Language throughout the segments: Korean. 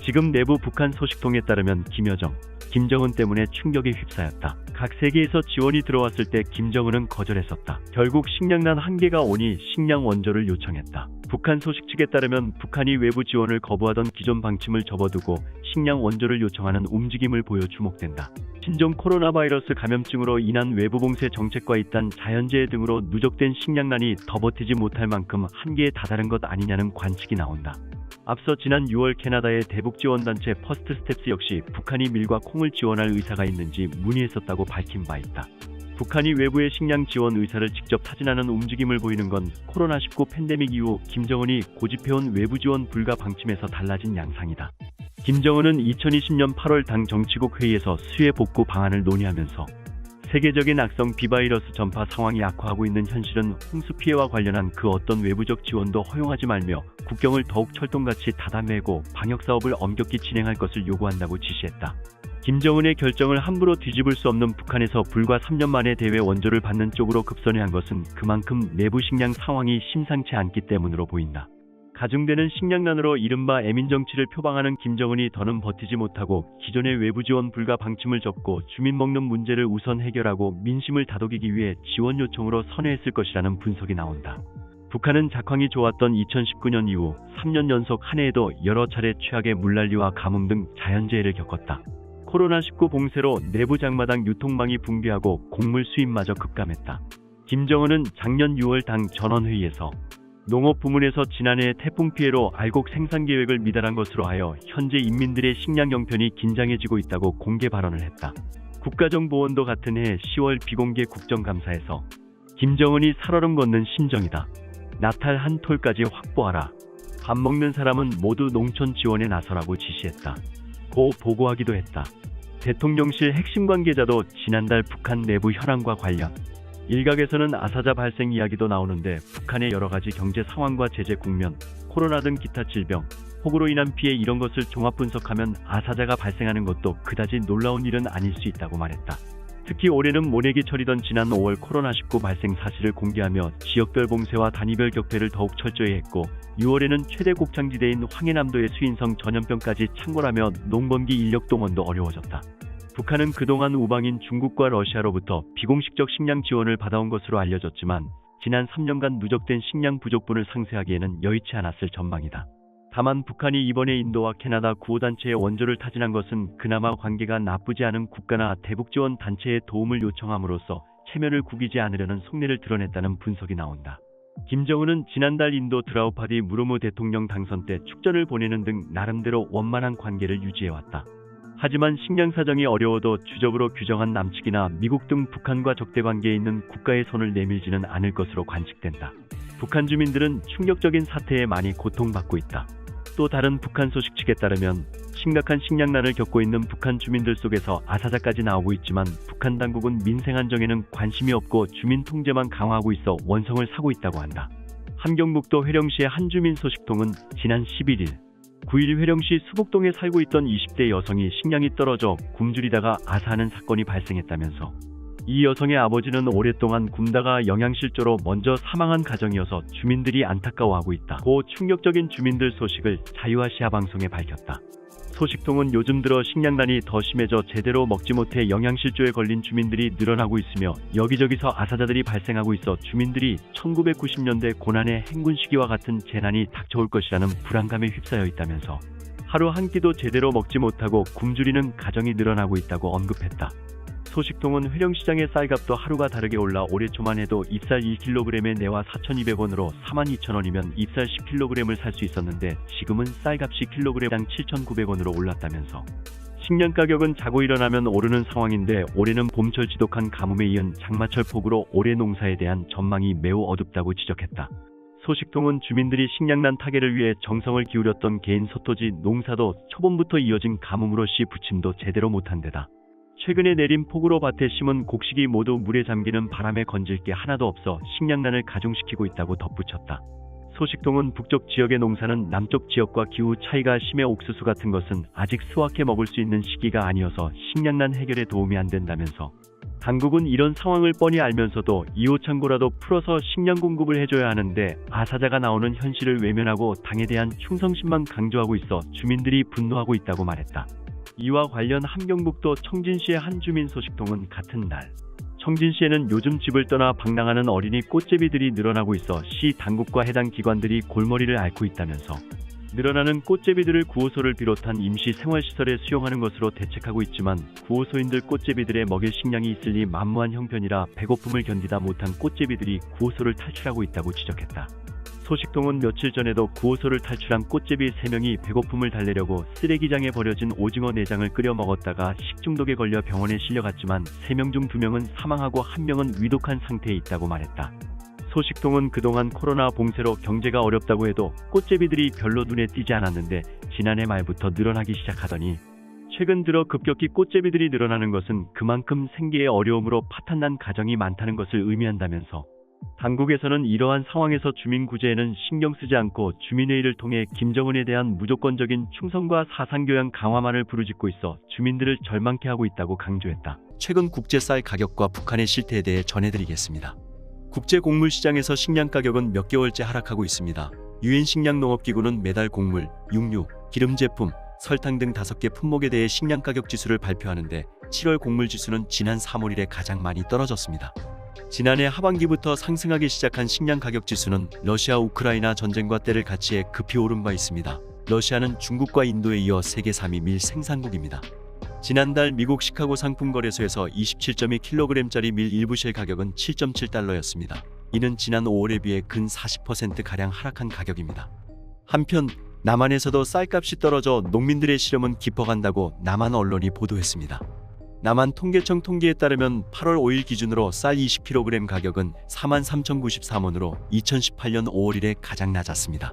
지금 내부 북한 소식통에 따르면 김여정, 김정은 때문에 충격에 휩싸였다. 각 세계에서 지원이 들어왔을 때 김정은은 거절했었다. 결국 식량난 한계가 오니 식량 원조를 요청했다. 북한 소식 측에 따르면 북한이 외부 지원을 거부하던 기존 방침을 접어두고 식량 원조를 요청하는 움직임을 보여 주목된다. 신종 코로나 바이러스 감염증으로 인한 외부 봉쇄 정책과 잇단 자연재해 등으로 누적된 식량난이 더 버티지 못할 만큼 한계에 다다른 것 아니냐는 관측이 나온다. 앞서 지난 6월 캐나다의 대북지원단체 퍼스트스텝스 역시 북한이 밀과 콩을 지원할 의사가 있는지 문의했었다고 밝힌 바 있다. 북한이 외부의 식량 지원 의사를 직접 타진하는 움직임을 보이는 건 코로나19 팬데믹 이후 김정은이 고집해온 외부 지원 불가 방침에서 달라진 양상이다. 김정은은 2020년 8월 당 정치국 회의에서 수해 복구 방안을 논의하면서 세계적인 악성 비바이러스 전파 상황이 악화하고 있는 현실은 홍수 피해와 관련한 그 어떤 외부적 지원도 허용하지 말며 국경을 더욱 철통같이 닫아매고 방역사업을 엄격히 진행할 것을 요구한다고 지시했다. 김정은의 결정을 함부로 뒤집을 수 없는 북한에서 불과 3년 만에 대외 원조를 받는 쪽으로 급선회 한 것은 그만큼 내부 식량 상황이 심상치 않기 때문으로 보인다. 가중되는 식량난으로 이른바 애민정치를 표방하는 김정은이 더는 버티지 못하고 기존의 외부 지원 불가 방침을 접고 주민 먹는 문제를 우선 해결하고 민심을 다독이기 위해 지원 요청으로 선회했을 것이라는 분석이 나온다. 북한은 작황이 좋았던 2019년 이후 3년 연속 한 해에도 여러 차례 최악의 물난리와 가뭄 등 자연재해를 겪었다. 코로나19 봉쇄로 내부 장마당 유통망이 붕괴하고 곡물 수입마저 급감했다. 김정은은 작년 6월 당 전원회의에서 농업 부문에서 지난해 태풍 피해로 알곡 생산 계획을 미달한 것으로 하여 현재 인민들의 식량 형편이 긴장해지고 있다고 공개 발언을 했다. 국가정보원도 같은 해 10월 비공개 국정감사에서 김정은이 살얼음 걷는 심정이다. 나탈 한 톨까지 확보하라. 밥 먹는 사람은 모두 농촌 지원에 나서라고 지시했다. 고 보고하기도 했다. 대통령실 핵심 관계자도 지난달 북한 내부 현황과 관련 일각에서는 아사자 발생 이야기도 나오는데 북한의 여러가지 경제 상황과 제재 국면, 코로나 등 기타 질병, 폭우로 인한 피해 이런 것을 종합 분석하면 아사자가 발생하는 것도 그다지 놀라운 일은 아닐 수 있다고 말했다. 특히 올해는 모내기 철이던 지난 5월 코로나19 발생 사실을 공개하며 지역별 봉쇄와 단위별 격퇴를 더욱 철저히 했고 6월에는 최대 곡창지대인 황해남도의 수인성 전염병까지 창궐하며 농번기 인력 동원도 어려워졌다. 북한은 그동안 우방인 중국과 러시아로부터 비공식적 식량 지원을 받아온 것으로 알려졌지만 지난 3년간 누적된 식량 부족분을 상쇄하기에는 여의치 않았을 전망이다. 다만 북한이 이번에 인도와 캐나다 구호단체의 원조를 타진한 것은 그나마 관계가 나쁘지 않은 국가나 대북지원 단체의 도움을 요청함으로써 체면을 구기지 않으려는 속내를 드러냈다는 분석이 나온다. 김정은은 지난달 인도 드라우파디 무르무 대통령 당선 때 축전을 보내는 등 나름대로 원만한 관계를 유지해왔다. 하지만 식량 사정이 어려워도 주적으로 규정한 남측이나 미국 등 북한과 적대 관계에 있는 국가의 손을 내밀지는 않을 것으로 관측된다. 북한 주민들은 충격적인 사태에 많이 고통받고 있다. 또 다른 북한 소식 측에 따르면 심각한 식량난을 겪고 있는 북한 주민들 속에서 아사자까지 나오고 있지만 북한 당국은 민생 안정에는 관심이 없고 주민 통제만 강화하고 있어 원성을 사고 있다고 한다. 함경북도 회령시의 한 주민 소식통은 지난 11일 9일 회령시 수곡동에 살고 있던 20대 여성이 식량이 떨어져 굶주리다가 아사하는 사건이 발생했다면서 이 여성의 아버지는 오랫동안 굶다가 영양실조로 먼저 사망한 가정이어서 주민들이 안타까워하고 있다. 고 충격적인 주민들 소식을 자유아시아 방송에 밝혔다. 소식통은 요즘 들어 식량난이 더 심해져 제대로 먹지 못해 영양실조에 걸린 주민들이 늘어나고 있으며 여기저기서 아사자들이 발생하고 있어 주민들이 1990년대 고난의 행군 시기와 같은 재난이 닥쳐올 것이라는 불안감에 휩싸여 있다면서 하루 한 끼도 제대로 먹지 못하고 굶주리는 가정이 늘어나고 있다고 언급했다. 소식통은 회령시장의 쌀값도 하루가 다르게 올라 올해 초만 해도 잎쌀 1kg에 내와 4,200원으로 42,000원이면 잎쌀 10kg을 살 수 있었는데 지금은 쌀값이 kg당 7,900원으로 올랐다면서 식량 가격은 자고 일어나면 오르는 상황인데 올해는 봄철 지독한 가뭄에 이은 장마철 폭우로 올해 농사에 대한 전망이 매우 어둡다고 지적했다. 소식통은 주민들이 식량난 타개를 위해 정성을 기울였던 개인 소토지 농사도 초봄부터 이어진 가뭄으로 씨 부침도 제대로 못한 데다 최근에 내린 폭우로 밭에 심은 곡식이 모두 물에 잠기는 바람에 건질 게 하나도 없어 식량난을 가중시키고 있다고 덧붙였다. 소식통은 북쪽 지역의 농사는 남쪽 지역과 기후 차이가 심해 옥수수 같은 것은 아직 수확해 먹을 수 있는 시기가 아니어서 식량난 해결에 도움이 안 된다면서 당국은 이런 상황을 뻔히 알면서도 2호 창고라도 풀어서 식량 공급을 해줘야 하는데 아사자가 나오는 현실을 외면하고 당에 대한 충성심만 강조하고 있어 주민들이 분노하고 있다고 말했다. 이와 관련 함경북도 청진시의 한 주민 소식통은 같은 날 청진시에는 요즘 집을 떠나 방랑하는 어린이 꽃제비들이 늘어나고 있어 시 당국과 해당 기관들이 골머리를 앓고 있다면서 늘어나는 꽃제비들을 구호소를 비롯한 임시 생활시설에 수용하는 것으로 대책하고 있지만 구호소인들 꽃제비들의 먹일 식량이 있을 리 만무한 형편이라 배고픔을 견디다 못한 꽃제비들이 구호소를 탈출하고 있다고 지적했다. 소식통은 며칠 전에도 구호소를 탈출한 꽃제비 3명이 배고픔을 달래려고 쓰레기장에 버려진 오징어 내장을 끓여 먹었다가 식중독에 걸려 병원에 실려갔지만 3명 중 2명은 사망하고 1명은 위독한 상태에 있다고 말했다. 소식통은 그동안 코로나 봉쇄로 경제가 어렵다고 해도 꽃제비들이 별로 눈에 띄지 않았는데 지난해 말부터 늘어나기 시작하더니 최근 들어 급격히 꽃제비들이 늘어나는 것은 그만큼 생계의 어려움으로 파탄난 가정이 많다는 것을 의미한다면서 당국에서는 이러한 상황에서 주민 구제에는 신경 쓰지 않고 주민회의를 통해 김정은에 대한 무조건적인 충성과 사상교양 강화만을 부르짖고 있어 주민들을 절망케 하고 있다고 강조했다. 최근 국제 쌀 가격과 북한의 실태에 대해 전해드리겠습니다. 국제 곡물 시장에서 식량 가격은 몇 개월째 하락하고 있습니다. 유엔 식량농업기구는 매달 곡물, 육류, 기름 제품, 설탕 등 5개 품목에 대해 식량 가격 지수를 발표하는데 7월 곡물 지수는 지난 3월 이래 가장 많이 떨어졌습니다. 지난해 하반기부터 상승하기 시작한 식량 가격 지수는 러시아 우크라이나 전쟁과 때를 같이해 급히 오른 바 있습니다. 러시아는 중국과 인도에 이어 세계 3위 밀 생산국입니다. 지난달 미국 시카고 상품거래소에서 27.2kg짜리 밀 일부실 가격은 7.7달러였습니다. 이는 지난 5월에 비해 근 40%가량 하락한 가격입니다. 한편 남한에서도 쌀값이 떨어져 농민들의 시름은 깊어간다고 남한 언론이 보도했습니다. 남한 통계청 통계에 따르면 8월 5일 기준으로 쌀 20kg 가격은 43,093원으로 2018년 5월 이래 가장 낮았습니다.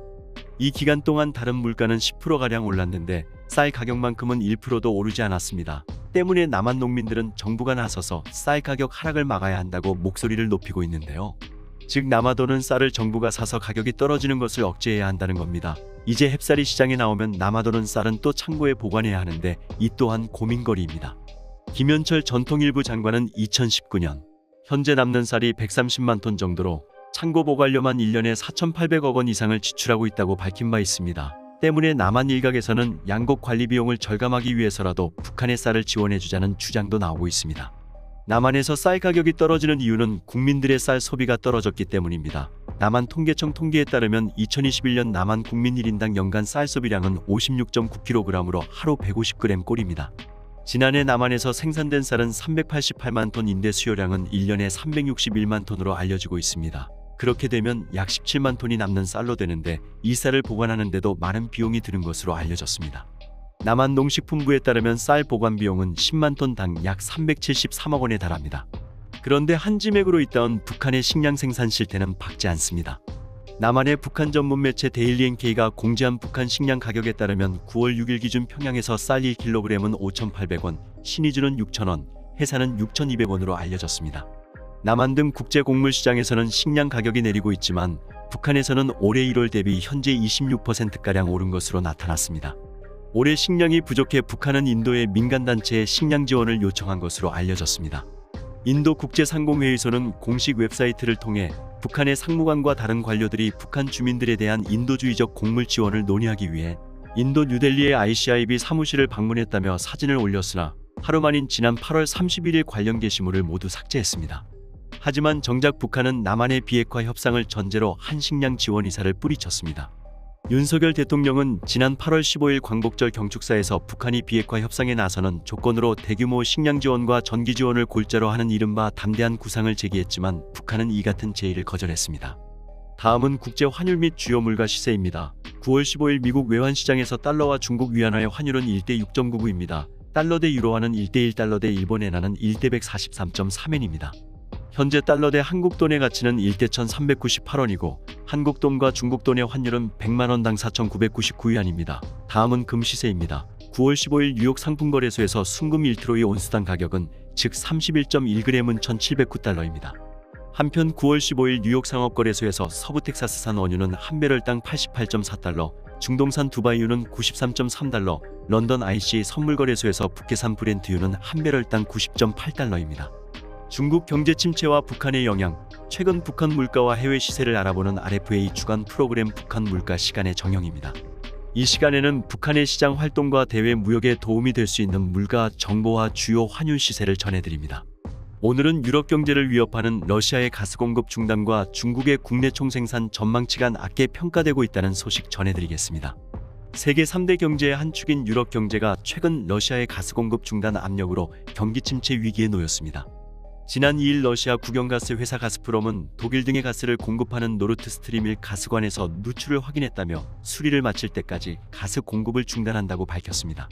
이 기간 동안 다른 물가는 10%가량 올랐는데 쌀 가격만큼은 1%도 오르지 않았습니다. 때문에 남한 농민들은 정부가 나서서 쌀 가격 하락을 막아야 한다고 목소리를 높이고 있는데요. 즉 남아도는 쌀을 정부가 사서 가격이 떨어지는 것을 억제해야 한다는 겁니다. 이제 햅쌀이 시장에 나오면 남아도는 쌀은 또 창고에 보관해야 하는데 이 또한 고민거리입니다. 김현철 전통일부 장관은 2019년 현재 남는 쌀이 130만 톤 정도로 창고 보관료만 1년에 4,800억 원 이상을 지출하고 있다고 밝힌 바 있습니다. 때문에 남한 일각에서는 양곡 관리 비용을 절감하기 위해서라도 북한의 쌀을 지원해주자는 주장도 나오고 있습니다. 남한에서 쌀 가격이 떨어지는 이유는 국민들의 쌀 소비가 떨어졌기 때문입니다. 남한 통계청 통계에 따르면 2021년 남한 국민 1인당 연간 쌀 소비량은 56.9kg으로 하루 150g 꼴입니다. 지난해 남한에서 생산된 쌀은 388만 톤인데 수요량은 1년에 361만 톤으로 알려지고 있습니다. 그렇게 되면 약 17만 톤이 남는 쌀로 되는데 이 쌀을 보관하는 데도 많은 비용이 드는 것으로 알려졌습니다. 남한 농식품부에 따르면 쌀 보관 비용은 10만 톤당 약 373억 원에 달합니다. 그런데 한 지맥으로 잇따온 북한의 식량 생산 실태는 밝지 않습니다. 남한의 북한 전문 매체 데일리 NK가 공지한 북한 식량 가격에 따르면 9월 6일 기준 평양에서 쌀 1kg은 5,800원, 신의주는 6,000원, 해산은 6,200원으로 알려졌습니다. 남한 등 국제 곡물 시장에서는 식량 가격이 내리고 있지만 북한에서는 올해 1월 대비 현재 26%가량 오른 것으로 나타났습니다. 올해 식량이 부족해 북한은 인도의 민간단체에 식량 지원을 요청한 것으로 알려졌습니다. 인도 국제상공회의소는 공식 웹사이트를 통해 북한의 상무관과 다른 관료들이 북한 주민들에 대한 인도주의적 곡물 지원을 논의하기 위해 인도 뉴델리의 ICIB 사무실을 방문했다며 사진을 올렸으나 하루 만인 지난 8월 31일 관련 게시물을 모두 삭제했습니다. 하지만 정작 북한은 남한의 비핵화 협상을 전제로 한 식량 지원 이사를 뿌리쳤습니다. 윤석열 대통령은 지난 8월 15일 광복절 경축사에서 북한이 비핵화 협상에 나서는 조건으로 대규모 식량 지원과 전기 지원을 골자로 하는 이른바 담대한 구상을 제기했지만 북한은 이 같은 제의를 거절했습니다. 다음은 국제 환율 및 주요 물가 시세입니다. 9월 15일 미국 외환시장에서 달러와 중국 위안화의 환율은 1대 6.99입니다. 달러 대 유로화는 1대 1달러 대 일본 엔화는 1대 143.3엔입니다. 현재 달러 대 한국돈의 가치는 1대 1,398원이고 한국돈과 중국돈의 환율은 100만원당 4,999위안입니다. 다음은 금 시세입니다. 9월 15일 뉴욕 상품거래소에서 순금 1트로이 온스당 가격은 즉 31.1g은 1,709달러입니다. 한편 9월 15일 뉴욕 상업거래소에서 서부 텍사스산 원유는 한 배럴당 88.4달러, 중동산 두바이유는 93.3달러, 런던 IC 선물거래소에서 북해산 브렌트유는 한 배럴당 90.8달러입니다. 중국 경제 침체와 북한의 영향. 최근 북한 물가와 해외 시세를 알아보는 RFA 주간 프로그램 북한 물가 시간의 정형입니다. 이 시간에는 북한의 시장 활동과 대외 무역에 도움이 될 수 있는 물가 정보와 주요 환율 시세를 전해드립니다. 오늘은 유럽 경제를 위협하는 러시아의 가스 공급 중단과 중국의 국내 총생산 전망치가 낮게 평가되고 있다는 소식 전해드리겠습니다. 세계 3대 경제의 한 축인 유럽 경제가 최근 러시아의 가스 공급 중단 압력으로 경기 침체 위기에 놓였습니다. 지난 2일 러시아 국영가스 회사 가스프롬은 독일 등의 가스를 공급하는 노르트스트림 1 가스관에서 누출을 확인했다며 수리를 마칠 때까지 가스 공급을 중단한다고 밝혔습니다.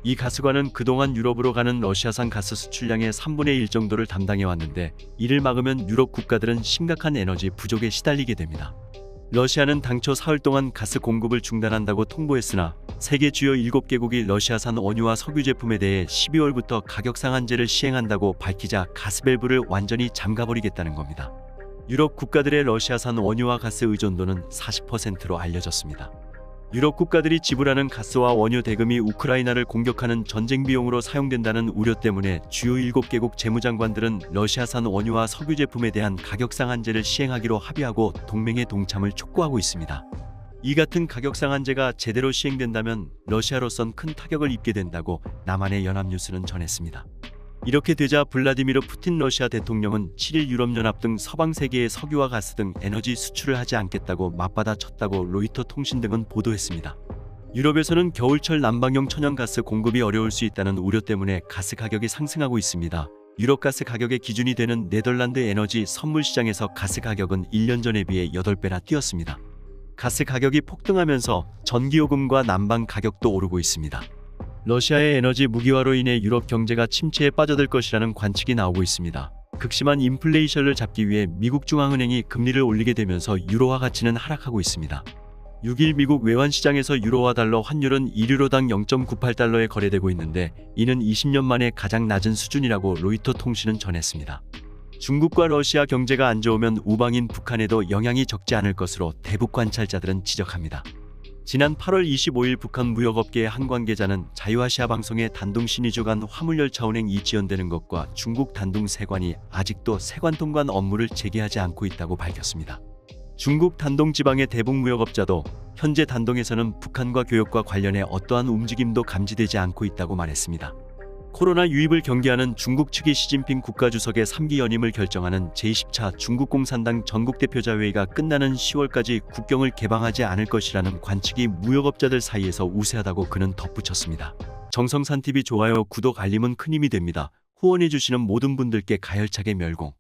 이 가스관은 그동안 유럽으로 가는 러시아산 가스 수출량의 3분의 1 정도를 담당해 왔는데 이를 막으면 유럽 국가들은 심각한 에너지 부족에 시달리게 됩니다. 러시아는 당초 사흘 동안 가스 공급을 중단한다고 통보했으나 세계 주요 7개국이 러시아산 원유와 석유 제품에 대해 12월부터 가격 상한제를 시행한다고 밝히자 가스밸브를 완전히 잠가버리겠다는 겁니다. 유럽 국가들의 러시아산 원유와 가스 의존도는 40%로 알려졌습니다. 유럽 국가들이 지불하는 가스와 원유 대금이 우크라이나를 공격하는 전쟁 비용으로 사용된다는 우려 때문에 주요 7개국 재무장관들은 러시아산 원유와 석유 제품에 대한 가격 상한제를 시행하기로 합의하고 동맹의 동참을 촉구하고 있습니다. 이 같은 가격 상한제가 제대로 시행된다면 러시아로선 큰 타격을 입게 된다고 남한의 연합뉴스는 전했습니다. 이렇게 되자 블라디미르 푸틴 러시아 대통령은 7일 유럽연합 등 서방 세계에 석유와 가스 등 에너지 수출을 하지 않겠다고 맞받아쳤다고 로이터 통신 등은 보도했습니다. 유럽에서는 겨울철 난방용 천연가스 공급이 어려울 수 있다는 우려 때문에 가스 가격이 상승하고 있습니다. 유럽 가스 가격의 기준이 되는 네덜란드 에너지 선물 시장에서 가스 가격은 1년 전에 비해 8배나 뛰었습니다. 가스 가격이 폭등하면서 전기요금과 난방 가격도 오르고 있습니다. 러시아의 에너지 무기화로 인해 유럽 경제가 침체에 빠져들 것이라는 관측이 나오고 있습니다. 극심한 인플레이션을 잡기 위해 미국 중앙은행이 금리를 올리게 되면서 유로화 가치는 하락하고 있습니다. 6일 미국 외환시장에서 유로화 달러 환율은 1유로당 0.98달러에 거래되고 있는데 이는 20년 만에 가장 낮은 수준이라고 로이터 통신은 전했습니다. 중국과 러시아 경제가 안 좋으면 우방인 북한에도 영향이 적지 않을 것으로 대북 관찰자들은 지적합니다. 지난 8월 25일 북한 무역업계의 한 관계자는 자유아시아 방송의 단둥 신의 주간 화물열차 운행이 지연되는 것과 중국 단둥 세관이 아직도 세관 통관 업무를 재개하지 않고 있다고 밝혔습니다. 중국 단둥 지방의 대북 무역업자도 현재 단둥에서는 북한과 교역과 관련해 어떠한 움직임도 감지되지 않고 있다고 말했습니다. 코로나 유입을 경계하는 중국 측이 시진핑 국가주석의 3기 연임을 결정하는 제20차 중국 공산당 전국대표자회의가 끝나는 10월까지 국경을 개방하지 않을 것이라는 관측이 무역업자들 사이에서 우세하다고 그는 덧붙였습니다. 정성산TV 좋아요, 구독, 알림은 큰 힘이 됩니다. 후원해주시는 모든 분들께 가열차게 멸공.